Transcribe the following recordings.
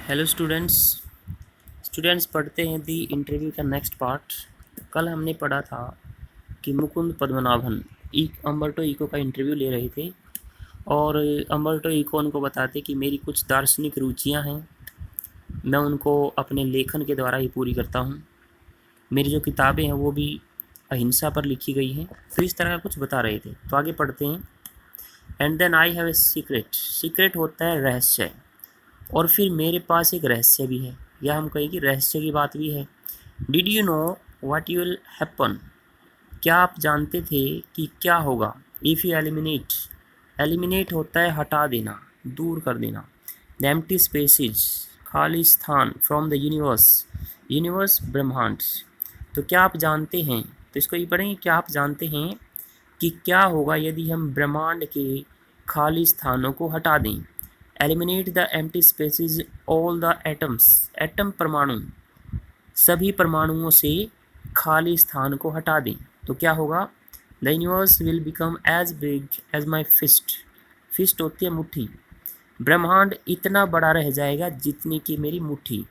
Hello students. Students पढ़ते हैं दी interview का नेक्स्ट पार्ट। कल हमने पढ़ा था कि मुकुंद पद्मनाभन अम्बर्टो इको का इंटरव्यू ले रहे थे और अम्बर्टो इको उनको बताते कि मेरी कुछ दार्शनिक रुचियां हैं, मैं उनको अपने लेखन के द्वारा ही पूरी करता हूं। मेरी जो किताबें हैं वो भी अहिंसा पर लिखी गई हैं। तो इस तरह का कुछ बता रहे थे। तो आगे पढ़ते हैं। And then I have a secret. Secret होता है रहस्य, और फिर मेरे पास एक रहस्य भी है, या हम कहें कि रहस्य की बात भी है। Did you know what will happen. क्या आप जानते थे कि क्या होगा। If you eliminate. एलिमिनेट होता है हटा देना, दूर कर देना। द एम्प्टी स्पेसिज, खाली स्थान। From the universe. यूनिवर्स ब्रह्मांड। तो क्या आप जानते हैं, तो इसको ये पढ़ेंगे, क्या आप जानते हैं कि क्या होगा यदि हम ब्रह्मांड के खाली स्थानों को हटा दें। Eliminate the empty spaces all the atoms. Atom परमाणु, सभी परमाणुओं से खाली स्थान को हटा दें तो क्या होगा। The universe will become as big as my fist. Fist होती है मुट्ठी। ब्रह्मांड इतना बड़ा रह जाएगा जितनी की मेरी मुट्ठी।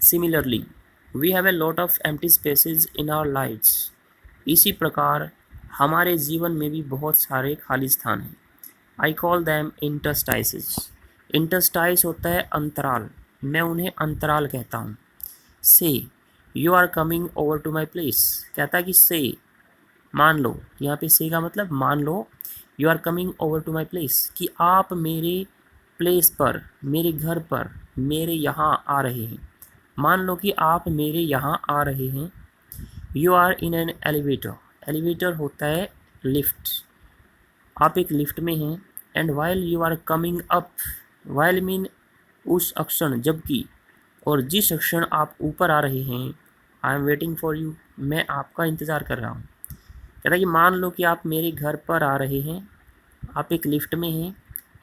Similarly we have a lot of empty spaces in our lives. इसी प्रकार हमारे जीवन में भी बहुत सारे खाली स्थान हैं। I call them इंटरस्टाइसिस। इंटरस्टाइस होता है अंतराल, मैं उन्हें अंतराल कहता हूँ। Say you are coming over to my place. कहता है कि से मान लो, यहाँ पे से का मतलब मान लो। You are coming over to my place, कि आप मेरे प्लेस पर, मेरे घर पर, मेरे यहाँ आ रहे हैं। मान लो कि आप मेरे यहाँ आ रहे हैं। You are in an elevator. Elevator होता है लिफ्ट, आप एक लिफ्ट में हैं। And while you are coming up. While mean उस क्षण, जबकि, और जिस क्षण आप ऊपर आ रहे हैं। I am waiting for you, मैं आपका इंतज़ार कर रहा हूँ। कहता है कि मान लो कि आप मेरे घर पर आ रहे हैं, आप एक लिफ्ट में हैं,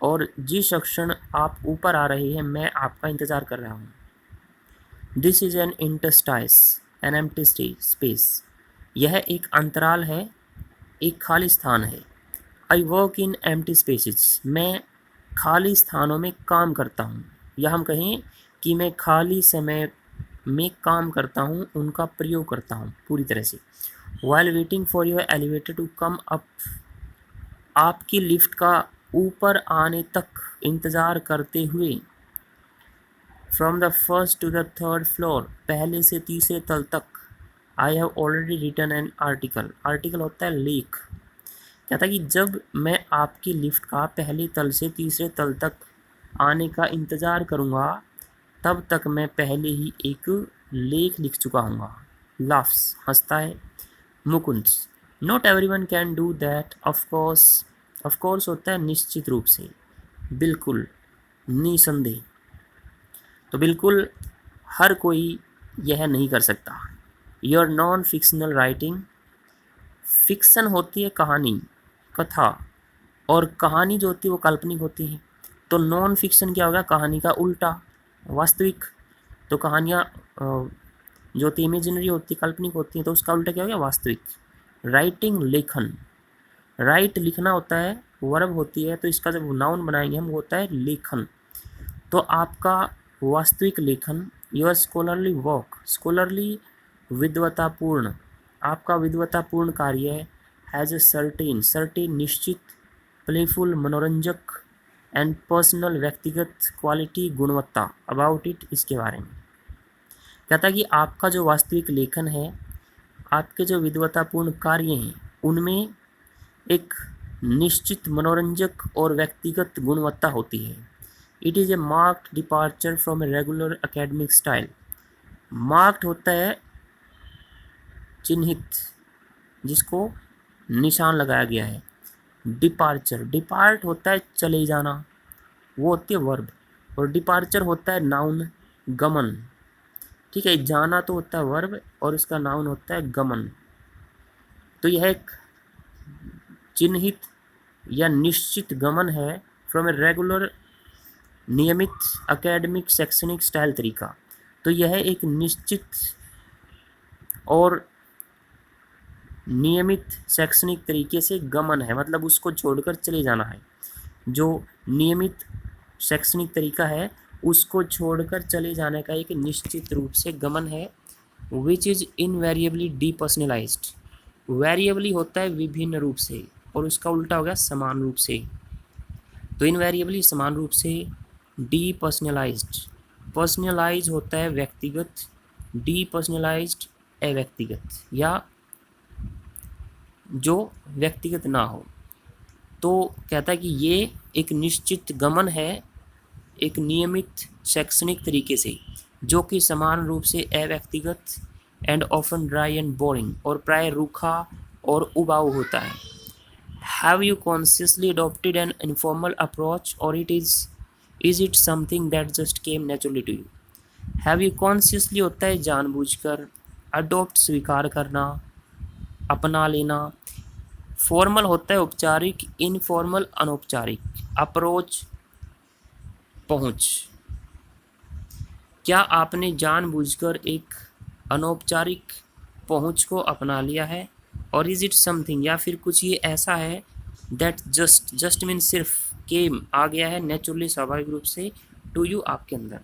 और जिस क्षण आप ऊपर आ रहे हैं मैं आपका इंतज़ार कर रहा हूँ। This is an interstice, an empty space. यह एक अंतराल है, एक खाली स्थान है। I work in empty spaces. मैं खाली स्थानों में काम करता हूँ, या हम कहें कि मैं खाली समय में काम करता हूँ, उनका प्रयोग करता हूँ पूरी तरह से। While waiting for your elevator to come up. आपकी लिफ्ट का ऊपर आने तक इंतज़ार करते हुए। From the first to the third floor, पहले से तीसरे तल तक। I have already written an article. Article होता है लेख। कहता है कि जब मैं आपकी लिफ्ट का पहले तल से तीसरे तल तक आने का इंतज़ार करूँगा, तब तक मैं पहले ही एक लेख लिख चुका हूँगा। लाफ्स, हंसता है। Mukund, not everyone can do that of course. Of course होता है निश्चित रूप से, बिल्कुल, निसंदेह। तो बिल्कुल हर कोई यह नहीं कर सकता। Your non fictional writing. Fiction होती है कहानी, कथा, और कहानी जो होती है वो काल्पनिक होती है। तो नॉन फिक्शन क्या होगा, कहानी का उल्टा, वास्तविक। तो कहानियाँ जो होती है इमेजिनरी होती है, काल्पनिक होती हैं, तो उसका उल्टा क्या हो गया, वास्तविक। राइटिंग, लेखन। राइट लिखना होता है, वर्ब होती है, तो इसका जब नाउन बनाएंगे हम वो होता है लेखन। तो आपका वास्तविक लेखन। Your scholarly work. स्कॉलरली विद्वतापूर्ण, आपका विद्वतापूर्ण कार्य हैज़ ए सर्टेन, सर्टेन निश्चित, प्लेफुल मनोरंजक, एंड पर्सनल व्यक्तिगत, क्वालिटी गुणवत्ता, अबाउट इट, इसके बारे में। कहता है कि आपका जो वास्तविक लेखन है, आपके जो विद्वतापूर्ण कार्य हैं, उनमें एक निश्चित मनोरंजक और व्यक्तिगत गुणवत्ता होती है। It is a marked departure from a regular academic style. Marked होता है चिन्हित, जिसको निशान लगाया गया है। डिपार्चर, डिपार्ट होता है चले जाना, वो होती है वर्ब, और डिपार्चर होता है नाउन, गमन। ठीक है, जाना तो होता है वर्ब और इसका नाउन होता है गमन। तो यह एक चिन्हित या निश्चित गमन है फ्रॉम ए रेगुलर, नियमित, एकेडमिक, शैक्षणिक स्टाइल, तरीका। तो यह एक निश्चित और नियमित शैक्षणिक तरीके से गमन है, मतलब उसको छोड़कर चले जाना है। जो नियमित शैक्षणिक तरीका है उसको छोड़कर चले जाने का एक निश्चित रूप से गमन है। Which is invariably डीपर्सनलाइज्ड। वेरिएबली होता है विभिन्न रूप से, और उसका उल्टा हो गया समान रूप से। तो इनवेरिएबली समान रूप से, डीपर्सनलाइज्ड। पर्सनलाइज होता है व्यक्तिगत, डीपर्सनलाइज्ड अव्यक्तिगत या जो व्यक्तिगत ना हो। तो कहता है कि ये एक निश्चित गमन है एक नियमित शैक्षणिक तरीके से, जो कि समान रूप से अव्यक्तिगत and often dry and boring और प्राय रूखा और उबाऊ होता है। Have you consciously adopted an informal approach or is it something that just came naturally to you. Have you consciously होता है जानबूझकर, अडॉप्ट स्वीकार करना, अपना लेना, फॉर्मल होता है औपचारिक, इनफॉर्मल अनौपचारिक, अप्रोच पहुंच। क्या आपने जानबूझकर एक अनौपचारिक पहुंच को अपना लिया है, और इज इट समथिंग या फिर कुछ ये ऐसा है दैट जस्ट मीन सिर्फ, केम आ गया है, नेचुरली स्वाभाविक रूप से, टू यू आपके अंदर।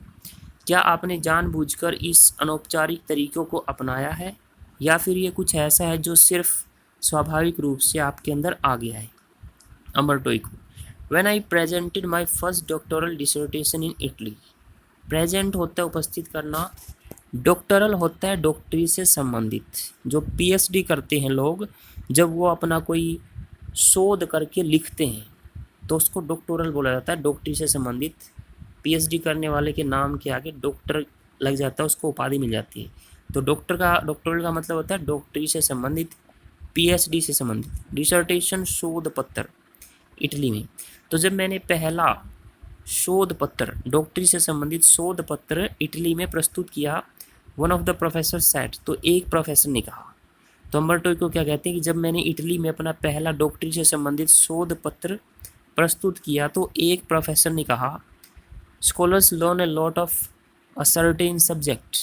क्या आपने जानबूझकर इस अनौपचारिक तरीकों को अपनाया है, या फिर ये कुछ ऐसा है जो सिर्फ स्वाभाविक रूप से आपके अंदर आ गया है। Umberto Eco. When I presented my first doctoral dissertation in Italy. Present होता है उपस्थित करना, डॉक्टरल होता है डॉक्टरी से संबंधित। जो पीएचडी करते हैं लोग, जब वो अपना कोई शोध करके लिखते हैं तो उसको डॉक्टोरल बोला जाता है, डॉक्टरी से संबंधित। पीएचडी करने वाले के नाम के आगे डॉक्टर लग जाता है, उसको उपाधि मिल जाती है। तो डॉक्टरल का मतलब होता है डॉक्टरी से संबंधित, पीएचडी से संबंधित। डिसर्टेशन शोध पत्र इटली में। तो जब मैंने पहला शोध पत्र, डॉक्टरी से संबंधित शोध पत्र इटली में प्रस्तुत किया, one of the professor said, तो एक प्रोफेसर ने कहा। तो अम्बर्टो को क्या कहते हैं कि जब मैंने इटली में अपना पहला डॉक्टरी से संबंधित शोध पत्र प्रस्तुत किया तो एक प्रोफेसर ने कहा, scholars learn a lot of a certain subject.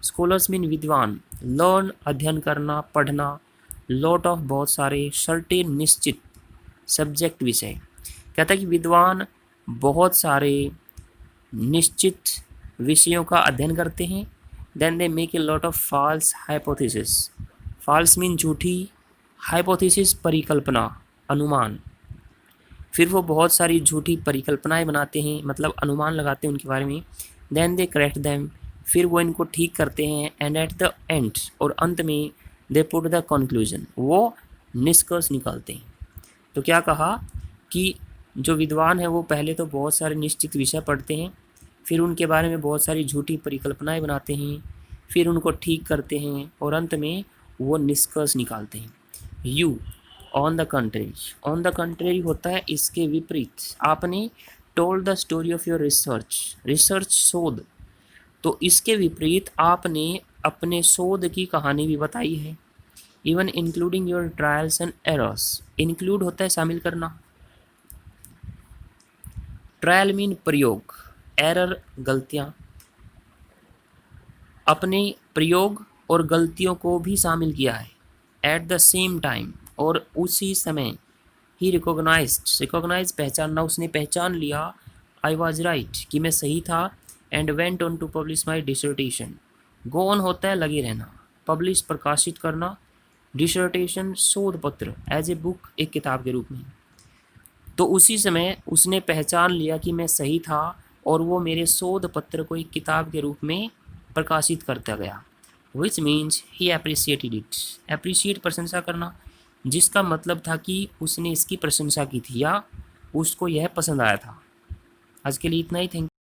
Scholars mean विद्वान, लर्न अध्ययन करना, पढ़ना, लॉट ऑफ बहुत सारे, सर्टेन निश्चित, सब्जेक्ट विषय। कहता है कि विद्वान बहुत सारे निश्चित विषयों का अध्ययन करते हैं। Then they make a lot of false hypothesis. False mean झूठी, हाइपोथेसिस परिकल्पना, अनुमान। फिर वो बहुत सारी झूठी परिकल्पनाएं बनाते हैं, मतलब अनुमान लगाते हैं उनके बारे में। देन दे करेक्ट देम, फिर वो इनको ठीक करते हैं। एंड एट द एंड, और अंत में, दे पुट द कंक्लूजन, वो निष्कर्ष निकालते हैं। तो क्या कहा कि जो विद्वान है वो पहले तो बहुत सारे निश्चित विषय पढ़ते हैं, फिर उनके बारे में बहुत सारी झूठी परिकल्पनाएं बनाते हैं, फिर उनको ठीक करते हैं, और अंत में वो निष्कर्ष निकालते हैं। You on the country, on the country होता है इसके विपरीत। आपने told the story of your research, research शोध, तो इसके विपरीत आपने अपने शोध की कहानी भी बताई है। Even including your trials and errors, include होता है शामिल करना, ट्रायल मीन प्रयोग, एरर गलतियाँ। अपने प्रयोग और गलतियों को भी शामिल किया है। एट द सेम टाइम, और उसी समय, ही रिकॉग्नाइज पहचानना, उसने पहचान लिया, आई वॉज राइट कि मैं सही था। And went on to publish my dissertation, go on होता है लगे रहना, पब्लिश प्रकाशित करना, डिसर्टेशन शोध पत्र, एज ए बुक एक किताब के रूप में। तो उसी समय उसने पहचान लिया कि मैं सही था, और वो मेरे शोध पत्र को एक किताब के रूप में प्रकाशित करता गया। Which means he appreciated it, appreciate प्रशंसा करना, जिसका मतलब था कि उसने इसकी प्रशंसा की थी या उसको यह पसंद आया था। आज के लिए इतना ही, थैंक यू।